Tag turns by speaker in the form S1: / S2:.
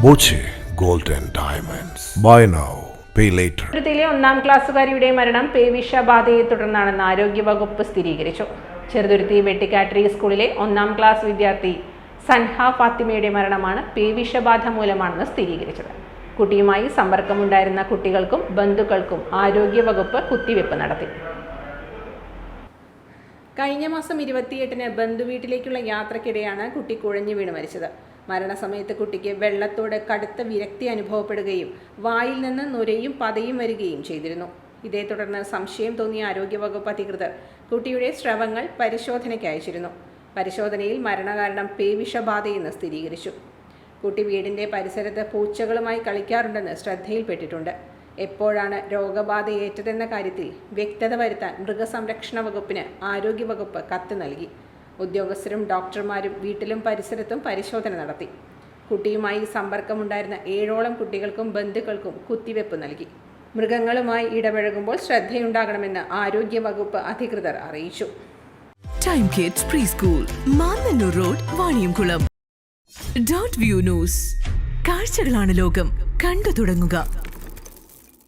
S1: Boche gold and diamonds. Buy now pay later.
S2: ചെറുതുരുത്തിയിലെ 1ാം ക്ലാസ്സുകാരിയുടെ മരണം പേവിഷബാധയെ തുടർന്നാണെന്ന് ആരോഗ്യവകുപ്പ് സ്ഥിരീകരിച്ചു. ചെറുതുരുത്തി വെട്ടിക്കാട്ടരി സ്കൂളിലെ 1ാം ക്ലാസ് വിദ്യാർത്ഥി സൻഹ ഫാത്തിമയുടെ മരണമാണ് പേവിഷബാധ മൂലമാണെന്ന് സ്ഥിരീകരിച്ചത്. കുട്ടിയുമായി സമ്പർക്കമുണ്ടായിരുന്ന കുട്ടികൾക്കും ബന്ധുക്കൾക്കും ആരോഗ്യവകുപ്പ് കുത്തിവെപ്പ് നടത്തി. കഴിഞ്ഞ മാസം 28-ന് ബന്ധുവീട്ടിലേക്കുള്ള യാത്രക്കിടെയാണ് കുട്ടി കുഴഞ്ഞു വീണ് മരിച്ചത്. മരണസമയത്ത് കുട്ടിക്ക് വെള്ളത്തോട് കടുത്ത വിരക്തി അനുഭവപ്പെടുകയും വായിൽ നിന്ന് നുരയും പതയും വരികയും ചെയ്തിരുന്നു. ഇതേ തുടർന്ന് സംശയം തോന്നിയ ആരോഗ്യവകുപ്പ് അധികൃതർ കുട്ടിയുടെ സ്രവങ്ങൾ പരിശോധനയ്ക്ക് അയച്ചിരുന്നു. പരിശോധനയിൽ മരണകാരണം പേവിഷബാധയെന്ന് സ്ഥിരീകരിച്ചു. കുട്ടി വീടിൻ്റെ പരിസരത്ത് പൂച്ചകളുമായി കളിക്കാറുണ്ടെന്ന് ശ്രദ്ധയിൽപ്പെട്ടിട്ടുണ്ട്. എപ്പോഴാണ് രോഗബാധയേറ്റതെന്ന കാര്യത്തിൽ വ്യക്തത വരുത്താൻ മൃഗസംരക്ഷണ വകുപ്പിന് ആരോഗ്യവകുപ്പ് കത്ത് നൽകി. ഉദ്യോഗസ്ഥരും ഡോക്ടർമാരും വീട്ടിലും പരിസരത്തും പരിശോധന നടത്തി. കുട്ടിയുമായി സമ്പർക്കമുണ്ടായിരുന്ന 7ഓളം കുട്ടികൾക്കും ബന്ധുക്കൾക്കും കുത്തിവെപ്പ് നൽകി. മൃഗങ്ങളുമായി ഇടപഴകുമ്പോൾ ശ്രദ്ധയുണ്ടാകണമെന്ന് ആരോഗ്യവകുപ്പ് അധികൃതർ അറിയിച്ചു.
S3: Time kids pre school, Mannannur road, Vaniyamkulam. Dot view news. കാഴ്ചകളാണ് ലോകം, കണ്ടു തുടങ്ങുക.